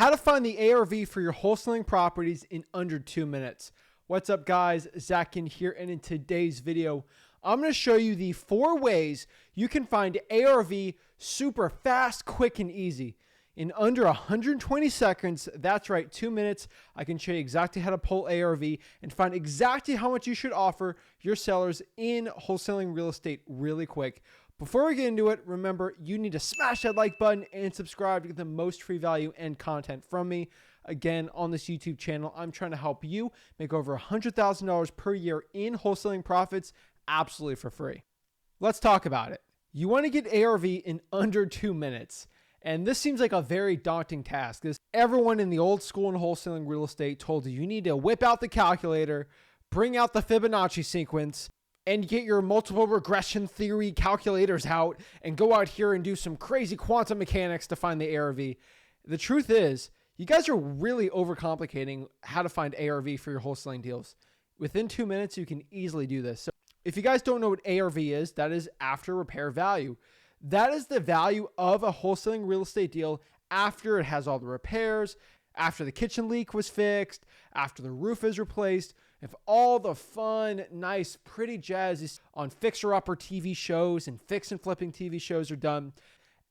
How to find the ARV for your wholesaling properties in under 2 minutes. What's up, guys? Zach in here, and in today's video, I'm going to show you the 4 ways you can find ARV super fast, quick, and easy. In under 120 seconds, that's right, 2 minutes, I can show you exactly how to pull ARV and find exactly how much you should offer your sellers in wholesaling real estate really quick. Before we get into it, remember, you need to smash that like button and subscribe to get the most free value and content from me. Again, on this YouTube channel, I'm trying to help you make over $100,000 per year in wholesaling profits absolutely for free. Let's talk about it. You want to get ARV in under 2 minutes. And this seems like a very daunting task, because everyone in the old school in wholesaling real estate told you need to whip out the calculator, bring out the Fibonacci sequence, and get your multiple regression theory calculators out and go out here and do some crazy quantum mechanics to find the ARV. The truth is, you guys are really overcomplicating how to find ARV for your wholesaling deals. Within 2 minutes, you can easily do this. So if you guys don't know what ARV is, that is after repair value. That is the value of a wholesaling real estate deal after it has all the repairs, after the kitchen leak was fixed, after the roof is replaced, if all the fun, nice, pretty jazz on fixer-upper TV shows and fix and flipping TV shows are done,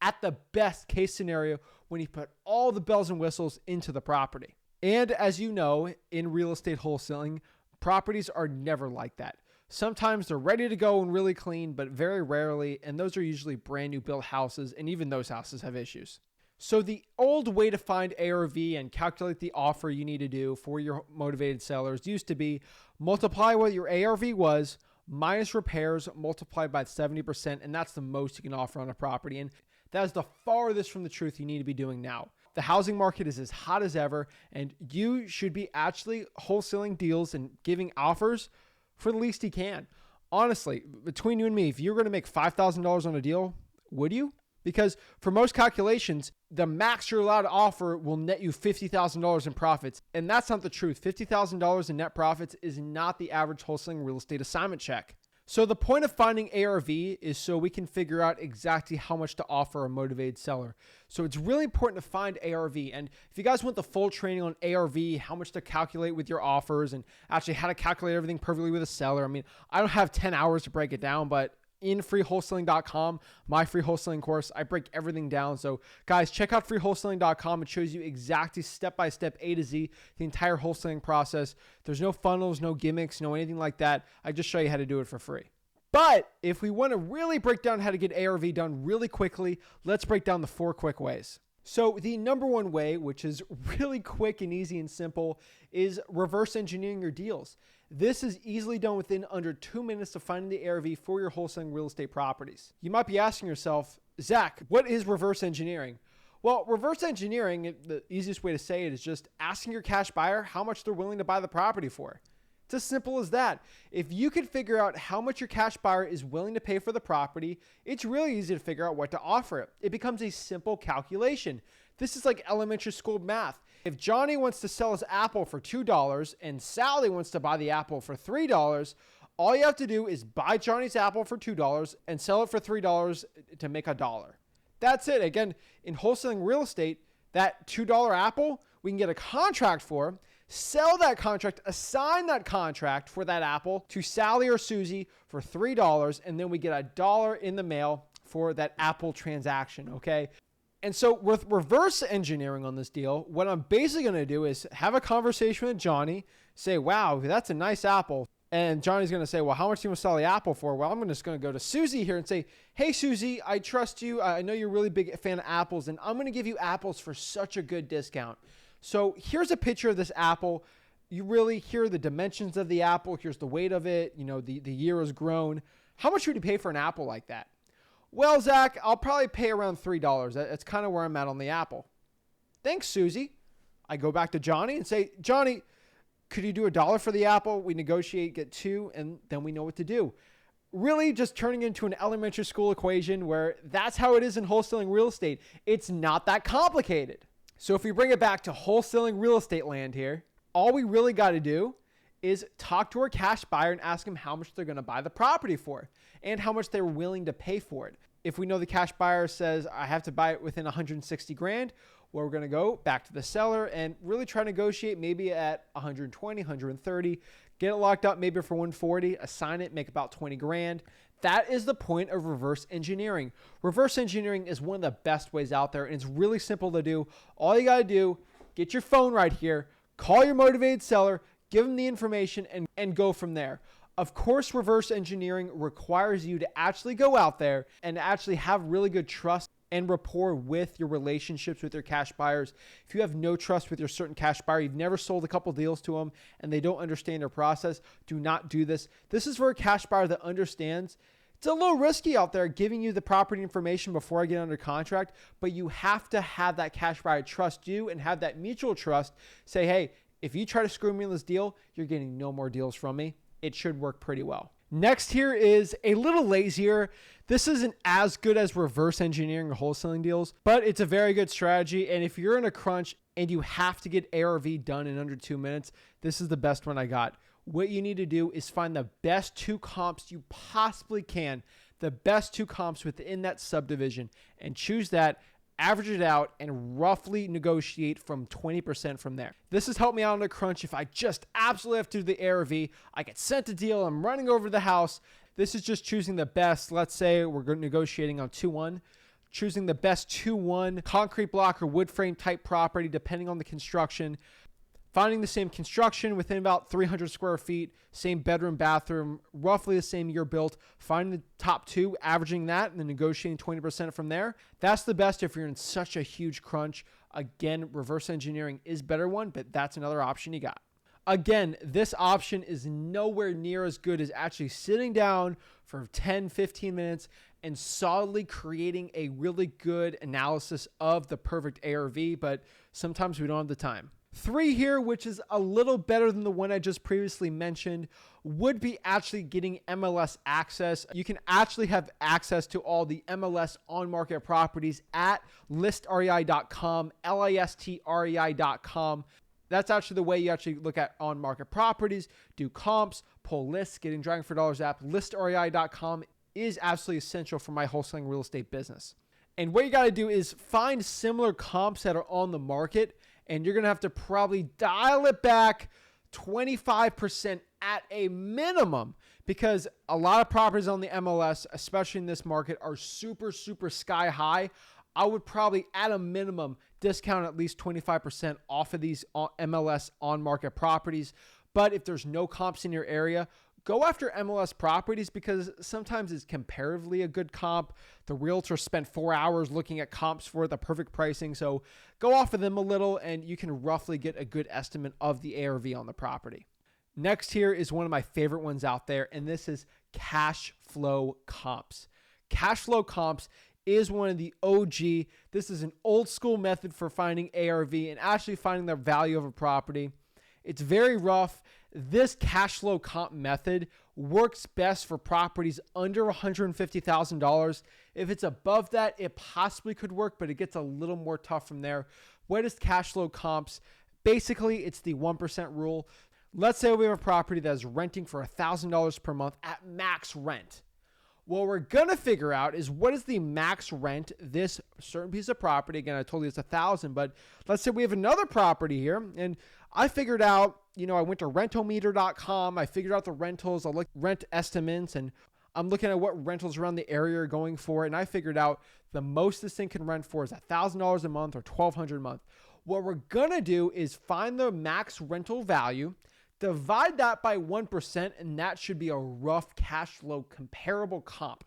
at the best case scenario when you put all the bells and whistles into the property. And as you know, in real estate wholesaling, properties are never like that. Sometimes they're ready to go and really clean, but very rarely, and those are usually brand new built houses, and even those houses have issues. So the old way to find ARV and calculate the offer you need to do for your motivated sellers used to be multiply what your ARV was minus repairs multiplied by 70%, and that's the most you can offer on a property. And that is the farthest from the truth you need to be doing now. The housing market is as hot as ever, and you should be actually wholesaling deals and giving offers for the least you can. Honestly, between you and me, if you're going to make $5,000 on a deal, would you? Because for most calculations, the max you're allowed to offer will net you $50,000 in profits. And that's not the truth. $50,000 in net profits is not the average wholesaling real estate assignment check. So the point of finding ARV is so we can figure out exactly how much to offer a motivated seller. So it's really important to find ARV. And if you guys want the full training on ARV, how much to calculate with your offers and actually how to calculate everything perfectly with a seller, I mean, I don't have 10 hours to break it down, but in freewholesaling.com, my free wholesaling course, I break everything down. So guys, check out freewholesaling.com. It shows you exactly step-by-step A to Z, the entire wholesaling process. There's no funnels, no gimmicks, no anything like that. I just show you how to do it for free. But if we want to really break down how to get ARV done really quickly, let's break down the 4 quick ways. So the number one way, which is really quick and easy and simple, is reverse engineering your deals. This is easily done within under 2 minutes of finding the ARV for your wholesaling real estate properties. You might be asking yourself, Zach, what is reverse engineering? Well, reverse engineering, the easiest way to say it is just asking your cash buyer how much they're willing to buy the property for. It's as simple as that. If you can figure out how much your cash buyer is willing to pay for the property, it's really easy to figure out what to offer it. It becomes a simple calculation. This is like elementary school math. If Johnny wants to sell his apple for $2 and Sally wants to buy the apple for $3, all you have to do is buy Johnny's apple for $2 and sell it for $3 to make $1. That's it. Again, in wholesaling real estate, that $2 apple, we can get a contract for, sell that contract, assign that contract for that apple to Sally or Susie for $3, and then we get $1 in the mail for that apple transaction, okay? And so with reverse engineering on this deal, what I'm basically going to do is have a conversation with Johnny, say, wow, that's a nice apple. And Johnny's going to say, well, how much do you want to sell the apple for? Well, I'm just going to go to Susie here and say, hey, Susie, I trust you. I know you're a really big fan of apples, and I'm going to give you apples for such a good discount. So here's a picture of this apple. You really hear the dimensions of the apple. Here's the weight of it. You know, the year has grown. How much would you pay for an apple like that? Well, Zach, I'll probably pay around $3. That's kind of where I'm at on the apple. Thanks, Susie. I go back to Johnny and say, Johnny, could you do $1 for the apple? We negotiate, get 2, and then we know what to do. Really just turning into an elementary school equation where that's how it is in wholesaling real estate. It's not that complicated. So if we bring it back to wholesaling real estate land here, all we really got to do is talk to our cash buyer and ask them how much they're going to buy the property for and how much they're willing to pay for it. If we know the cash buyer says, I have to buy it within 160 grand, where we're going to go back to the seller and really try to negotiate maybe at 120, 130, get it locked up maybe for 140, assign it, make about 20 grand. That is the point of reverse engineering. Reverse engineering is one of the best ways out there, and it's really simple to do. All you got to do, get your phone right here, call your motivated seller, give them the information, and go from there. Of course, reverse engineering requires you to actually go out there and actually have really good trust and rapport with your relationships with your cash buyers. If you have no trust with your certain cash buyer, you've never sold a couple deals to them and they don't understand their process, do not do this. This is for a cash buyer that understands it's a little risky out there giving you the property information before I get under contract, but you have to have that cash buyer trust you and have that mutual trust. Say, hey, if you try to screw me in this deal, you're getting no more deals from me. It should work pretty well. Next here is a little lazier. This isn't as good as reverse engineering or wholesaling deals, but it's a very good strategy. And if you're in a crunch and you have to get ARV done in under 2 minutes, this is the best one I got. What you need to do is find the best 2 comps you possibly can, the best 2 comps within that subdivision, and choose that, average it out, and roughly negotiate from 20% from there. This has helped me out in a crunch. If I just absolutely have to do the ARV, I get sent a deal, I'm running over to the house. This is just choosing the best. Let's say we're negotiating on 2-1, choosing the best 2-1 concrete block or wood frame type property, depending on the construction. Finding the same construction within about 300 square feet, same bedroom, bathroom, roughly the same year built, finding the top 2, averaging that, and then negotiating 20% from there. That's the best if you're in such a huge crunch. Again, reverse engineering is better one, but that's another option you got. Again, this option is nowhere near as good as actually sitting down for 10, 15 minutes and solidly creating a really good analysis of the perfect ARV, but sometimes we don't have the time. 3 here, which is a little better than the one I just previously mentioned, would be actually getting MLS Access. You can actually have access to all the MLS on-market properties at listrei.com, listrei.com. That's actually the way you actually look at on-market properties, do comps, pull lists, getting Dragon for Dollars app. Listrei.com is absolutely essential for my wholesaling real estate business. And what you got to do is find similar comps that are on the market, and you're going to have to probably dial it back 25% at a minimum, because a lot of properties on the MLS, especially in this market, are super, super sky high. I would probably, at a minimum, discount at least 25% off of these MLS on-market properties. But if there's no comps in your area, go after MLS properties, because sometimes it's comparatively a good comp. The realtor spent 4 hours looking at comps for the perfect pricing. So go off of them a little and you can roughly get a good estimate of the ARV on the property. Next here is one of my favorite ones out there, and this is cash flow comps. Cash flow comps is one of the OG. This is an old school method for finding ARV and actually finding the value of a property. It's very rough. This cash flow comp method works best for properties under $150,000. If it's above that, it possibly could work, but it gets a little more tough from there. What is cash flow comps? Basically, it's the 1% rule. Let's say we have a property that is renting for $1,000 per month at max rent. What we're going to figure out is what is the max rent this certain piece of property. Again, I told you it's 1,000, but let's say we have another property here, and I figured out, I went to rentometer.com. I figured out the rentals. I looked at rent estimates, and I'm looking at what rentals around the area are going for. And I figured out the most this thing can rent for is $1,000 a month or $1,200 a month. What we're going to do is find the max rental value, divide that by 1%, and that should be a rough cash flow comparable comp.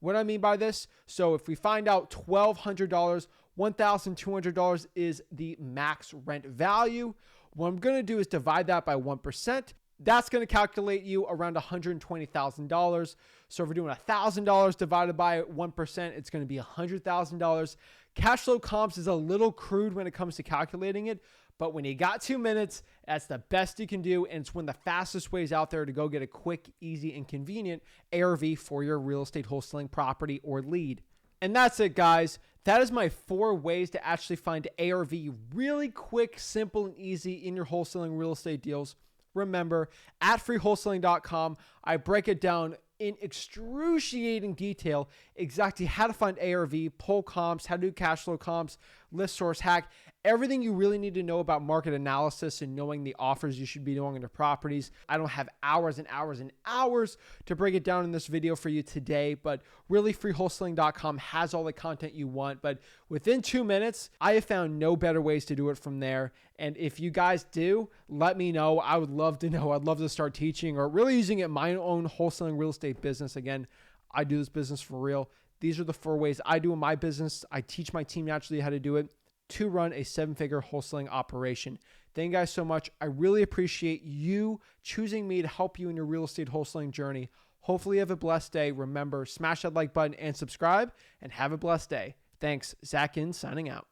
What I mean by this, so if we find out $1,200, $1,200 is the max rent value. What I'm going to do is divide that by 1%. That's going to calculate you around $120,000. So if we're doing $1,000 divided by 1%, it's going to be $100,000. Cash flow comps is a little crude when it comes to calculating it, but when you got 2 minutes, that's the best you can do, and it's one of the fastest ways out there to go get a quick, easy, and convenient ARV for your real estate wholesaling property or lead. And that's it, guys. That is my 4 ways to actually find ARV really quick, simple, and easy in your wholesaling real estate deals. Remember, at freewholesaling.com, I break it down in excruciating detail exactly how to find ARV, pull comps, how to do cash flow comps, list source hack, everything you really need to know about market analysis and knowing the offers you should be doing into properties. I don't have hours and hours and hours to break it down in this video for you today, but really freewholesaling.com has all the content you want. But within 2 minutes, I have found no better ways to do it from there. And if you guys do, let me know. I would love to know. I'd love to start teaching or really using it in my own wholesaling real estate business. Again, I do this business for real. These are the 4 ways I do in my business. I teach my team naturally how to do it to run a 7-figure wholesaling operation. Thank you guys so much. I really appreciate you choosing me to help you in your real estate wholesaling journey. Hopefully you have a blessed day. Remember, smash that like button and subscribe, and have a blessed day. Thanks. Zach In, signing out.